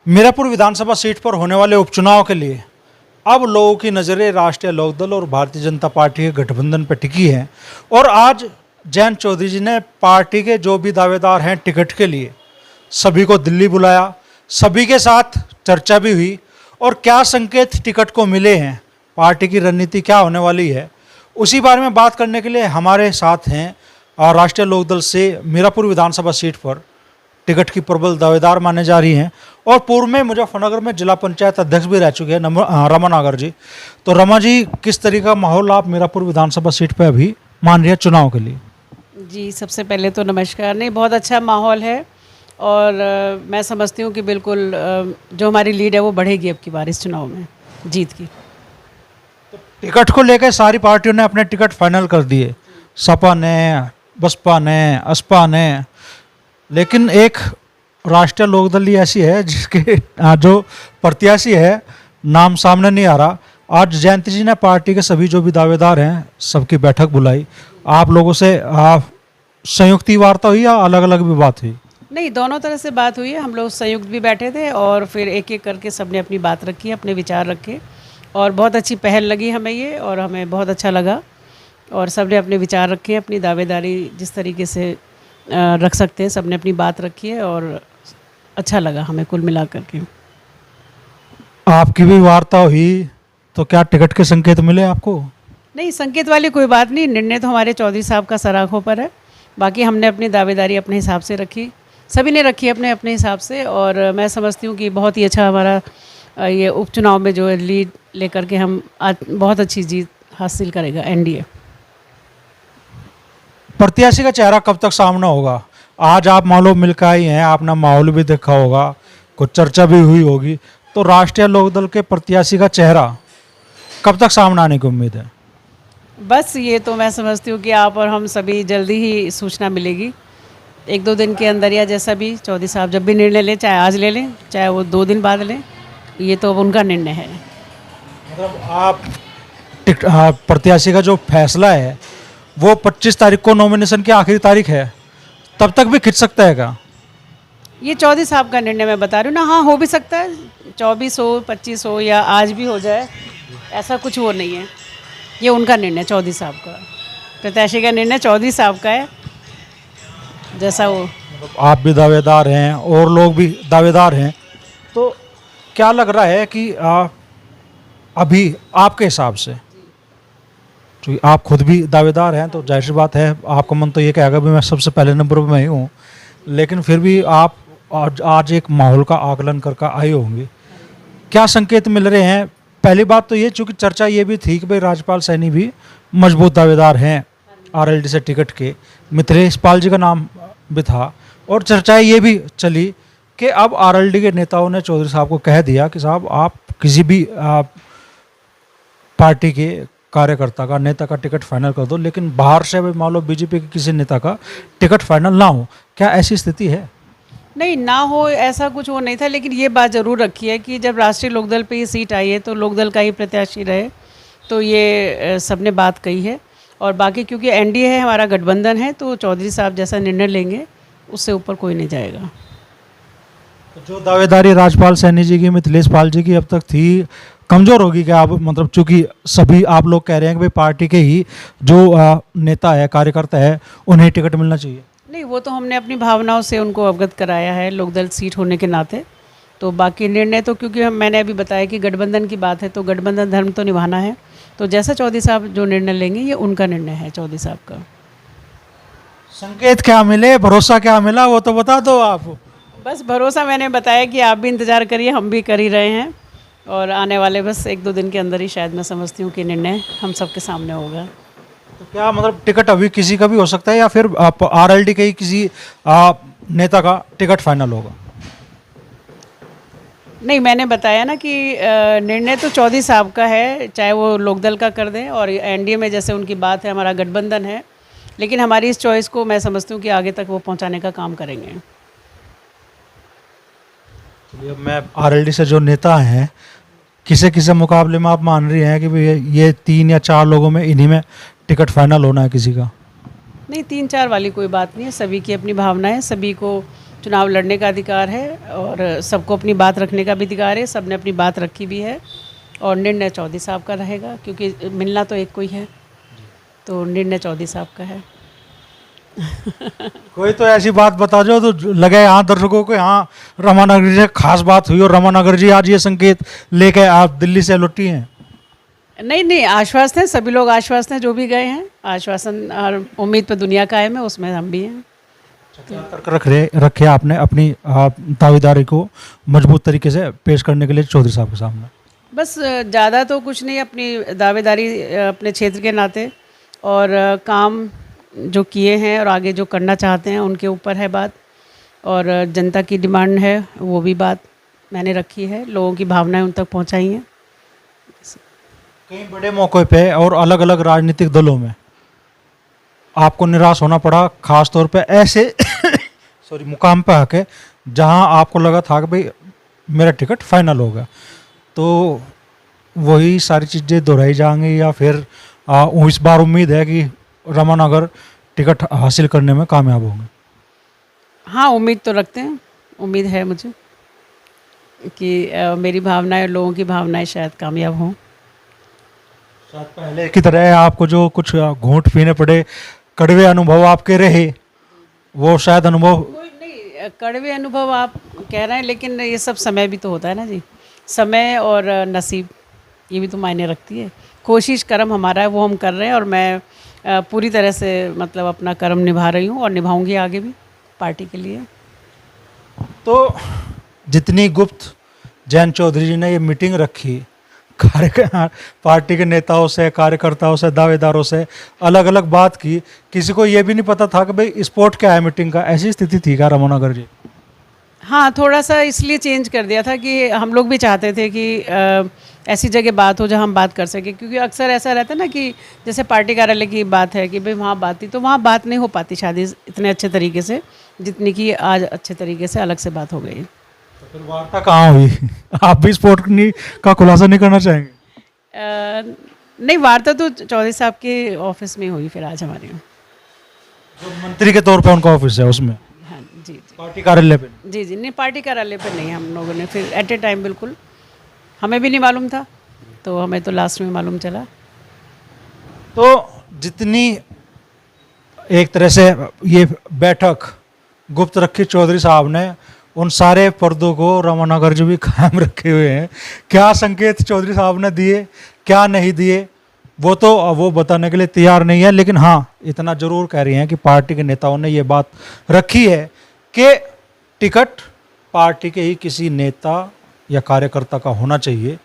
मीरापुर विधानसभा seat पर होने वाले उपचुनाव के लिए अब लोगों की नज़रें राष्ट्रीय लोकदल और भारतीय जनता पार्टी के गठबंधन पर टिकी हैं। और आज जयंत चौधरी जी ने पार्टी के जो भी दावेदार हैं टिकट के लिए सभी को दिल्ली बुलाया, सभी के साथ चर्चा भी हुई और क्या संकेत टिकट को मिले हैं, पार्टी की रणनीति क्या होने वाली है, उसी बारे में बात करने के लिए हमारे साथ हैं राष्ट्रीय लोकदल से मीरापुर विधानसभा सीट पर टिकट की प्रबल दावेदार माने जा रही हैं और पूर्व में मुजफ्फरनगर में जिला पंचायत अध्यक्ष भी रह चुके हैं रमा नागर जी। तो रमा जी, किस तरीके का माहौल आप मीरापुर विधानसभा सीट पर अभी मान रही है चुनाव के लिए? जी, सबसे पहले तो नमस्कार। नहीं, बहुत अच्छा माहौल है और मैं समझती हूँ कि बिल्कुल जो हमारी लीड है वो बढ़ेगी अब की बार इस चुनाव में जीत की। तो टिकट को लेकर सारी पार्टियों ने अपने टिकट फाइनल कर दिए, सपा ने, बसपा ने, असपा ने, लेकिन एक राष्ट्रीय लोकदल ही ऐसी है जिसके जो प्रत्याशी है नाम सामने नहीं आ रहा। आज जयंती जी ने पार्टी के सभी जो भी दावेदार हैं सबकी बैठक बुलाई। आप लोगों से संयुक्त ही वार्ता हुई या अलग अलग भी बात हुई? नहीं, दोनों तरह से बात हुई है। हम लोग संयुक्त भी बैठे थे और फिर एक एक करके सबने अपनी बात रखी, अपने विचार रखे और बहुत अच्छी पहल लगी हमें ये और हमें बहुत अच्छा लगा और सबने अपने विचार रखे, अपनी दावेदारी जिस तरीके से रख सकते हैं सबने अपनी बात रखी है और अच्छा लगा हमें कुल मिलाकर के। आपकी भी वार्ता हुई तो क्या टिकट के संकेत मिले आपको? नहीं, संकेत वाली कोई बात नहीं, निर्णय तो हमारे चौधरी साहब का सराखों पर है। बाकी हमने अपनी दावेदारी अपने हिसाब से रखी, सभी ने रखी अपने अपने हिसाब से और मैं समझती हूँ कि बहुत ही अच्छा हमारा ये उपचुनाव में जो है लीड लेकर के हम आज बहुत अच्छी जीत हासिल करेगा एनडीए। प्रत्याशी का चेहरा कब तक सामने होगा? आज आप मान लो मिलकर आई हैं, आपने माहौल भी देखा होगा, कुछ चर्चा भी हुई होगी, तो राष्ट्रीय लोकदल के प्रत्याशी का चेहरा कब तक सामने आने की उम्मीद है? बस ये तो मैं समझती हूँ कि आप और हम सभी जल्दी ही सूचना मिलेगी, 1-2 दिन के अंदर या जैसा भी चौधरी साहब जब भी निर्णय लें, चाहे आज ले लें चाहे वो 2 दिन बाद लें, ये तो अब उनका निर्णय है। मतलब आप प्रत्याशी का जो फैसला है वो 25 तारीख को नॉमिनेशन की आखिरी तारीख है, तब तक भी खिंच सकता है क्या? ये चौधरी साहब का निर्णय मैं बता रही हूँ ना। हाँ, हो भी सकता है 24 हो, 25 हो या आज भी हो जाए, ऐसा कुछ वो नहीं है। ये उनका निर्णय चौधरी साहब का, प्रत्याशी का निर्णय चौधरी साहब का है जैसा वो। आप भी दावेदार हैं और लोग भी दावेदार हैं, तो क्या लग रहा है कि अभी आपके हिसाब से, क्योंकि आप खुद भी दावेदार हैं तो जाहिर सी बात है आपका मन तो ये कहेगा भी मैं सबसे पहले नंबर पर मैं ही हूँ, लेकिन फिर भी आप आज एक माहौल का आकलन करके आए होंगे, क्या संकेत मिल रहे हैं? पहली बात तो ये, चूँकि चर्चा ये भी थी कि भाई राजपाल सैनी भी मजबूत दावेदार हैं आरएलडी से टिकट के, मिथिलेश पाल जी का नाम भी था और चर्चाएं ये भी चली कि अब आरएलडी के नेताओं ने चौधरी साहब को कह दिया कि साहब आप किसी भी पार्टी के कार्यकर्ता का, नेता का टिकट फाइनल कर दो, लेकिन बाहर से मान लो बीजेपी के किसी नेता का टिकट फाइनल ना हो। क्या ऐसी स्थिति है? नहीं, ना हो ऐसा कुछ वो नहीं था, लेकिन ये बात ज़रूर रखी है कि जब राष्ट्रीय लोकदल पे ये सीट आई है तो लोकदल का ही प्रत्याशी रहे, तो ये सबने बात कही है। और बाकी क्योंकि एनडीए है, हमारा गठबंधन है, तो चौधरी साहब जैसा निर्णय लेंगे उससे ऊपर कोई नहीं जाएगा। तो जो दावेदारी राजपाल सैनी जी की, मिथिलेश पाल जी की अब तक थी, कमज़ोर होगी क्या? आप मतलब चूँकि सभी आप लोग कह रहे हैं कि भाई पार्टी के ही जो नेता है, कार्यकर्ता है, उन्हें टिकट मिलना चाहिए। नहीं, वो तो हमने अपनी भावनाओं से उनको अवगत कराया है लोकदल सीट होने के नाते। तो बाकी निर्णय तो क्योंकि मैंने अभी बताया कि गठबंधन की बात है तो गठबंधन धर्म तो निभाना है, तो जैसा चौधरी साहब जो निर्णय लेंगे ये उनका निर्णय है चौधरी साहब का। संकेत क्या मिले, भरोसा क्या मिला, वो तो बता दो आप। बस भरोसा मैंने बताया कि आप भी इंतज़ार करिए, हम भी कर ही रहे हैं और आने वाले बस 1-2 दिन के अंदर ही शायद मैं समझती हूँ कि निर्णय हम सबके सामने होगा। तो क्या मतलब टिकट अभी किसी का भी हो सकता है या फिर आरएलडी के ही किसी नेता का टिकट फाइनल होगा? नहीं, मैंने बताया ना कि निर्णय तो चौधरी साहब का है, चाहे वो लोकदल का कर दें और एनडीए में जैसे उनकी बात है, हमारा गठबंधन है, लेकिन हमारी इस चॉइस को मैं समझती हूँ कि आगे तक वो पहुँचाने का काम करेंगे। चलिए, मैं आरएलडी से जो नेता हैं किसी किसी मुकाबले में आप मान रही हैं कि भाई ये 3 या 4 लोगों में इन्हीं में टिकट फाइनल होना है किसी का? नहीं, 3-4 वाली कोई बात नहीं है, सभी की अपनी भावना है, सभी को चुनाव लड़ने का अधिकार है और सबको अपनी बात रखने का भी अधिकार है। सबने अपनी बात रखी भी है और निर्णय चौधरी साहब का रहेगा, क्योंकि मिलना तो एक को ही है, तो निर्णय चौधरी साहब का है। कोई तो ऐसी बात बता दो तो लगे यहाँ दर्शकों को, यहाँ रमानगर जी से खास बात हुई और रमानगर जी आज ये संकेत लेके आप दिल्ली से लौटी हैं। नहीं, आश्वस्त हैं, सभी लोग आश्वस्त हैं, जो भी गए हैं आश्वासन और उम्मीद पे दुनिया कायम है, उसमें हम भी हैं। क्या तर्क रखे आपने अपनी दावेदारी को मजबूत तरीके से पेश करने के लिए चौधरी साहब के सामने? बस ज़्यादा तो कुछ नहीं, अपनी दावेदारी अपने क्षेत्र के नाते और काम जो किए हैं और आगे जो करना चाहते हैं उनके ऊपर है बात, और जनता की डिमांड है वो भी बात मैंने रखी है, लोगों की भावनाएं उन तक पहुंचाई हैं। कई बड़े मौके पे और अलग अलग राजनीतिक दलों में आपको निराश होना पड़ा, खास तौर पे ऐसे सॉरी मुकाम पे आके जहां आपको लगा था कि भाई मेरा टिकट फाइनल होगा, तो वही सारी चीज़ें दोहराई जाएंगी या फिर इस बार उम्मीद है कि रमानगर टिकट हासिल करने में कामयाब होंगे? हाँ, उम्मीद तो रखते हैं, उम्मीद है मुझे कि मेरी भावनाएं, लोगों की भावनाएं शायद कामयाब हों। शायद पहले की तरह आपको जो कुछ घूंट पीने पड़े, कड़वे अनुभव आपके रहे, वो शायद अनुभव कोई नहीं, कड़वे अनुभव आप कह रहे हैं, लेकिन ये सब समय भी तो होता है ना जी, समय और नसीब ये भी तो मायने रखती है। कोशिश कर्म हमारा है, वो हम कर रहे हैं और मैं पूरी तरह से मतलब अपना कर्म निभा रही हूँ और निभाऊंगी आगे भी पार्टी के लिए। तो जितनी गुप्त जयंत चौधरी जी ने ये मीटिंग रखी पार्टी के नेताओं से, कार्यकर्ताओं से, दावेदारों से अलग अलग बात की, किसी को ये भी नहीं पता था कि भाई स्पोर्ट क्या है मीटिंग का, ऐसी स्थिति थी क्या रमानगर जी? हाँ, थोड़ा सा इसलिए चेंज कर दिया था कि हम लोग भी चाहते थे कि ऐसी जगह बात हो जहाँ हम बात कर सकें, क्योंकि अक्सर ऐसा रहता है ना कि जैसे पार्टी कार्यालय की बात है कि भाई वहाँ बात थी, तो वहाँ बात नहीं हो पाती शादी इतने अच्छे तरीके से जितनी कि आज अच्छे तरीके से अलग से बात हो गई। तो फिर वार्ता कहाँ हुई? आप भी स्पोर्ट का खुलासा नहीं करना चाहेंगे? नहीं, वार्ता तो चौधरी साहब के ऑफिस में हुई फिर आज हमारे यहाँ। जो मंत्री के तौर पे उनका ऑफिस है उसमें? हाँ जी, पार्टी कार्यालय पे? जी, नहीं, पार्टी कार्यालय पर नहीं, हम लोगों ने फिर एट ए टाइम, बिल्कुल हमें भी नहीं मालूम था, तो हमें तो लास्ट में मालूम चला। तो जितनी एक तरह से ये बैठक गुप्त रखी चौधरी साहब ने, उन सारे पर्दों को रमानगर जी भी कायम रखे हुए हैं। क्या संकेत चौधरी साहब ने दिए, क्या नहीं दिए, वो बताने के लिए तैयार नहीं है, लेकिन हाँ इतना जरूर कह रही हैं कि पार्टी के नेताओं ने ये बात रखी है कि टिकट पार्टी के ही किसी नेता या कार्यकर्ता का होना चाहिए।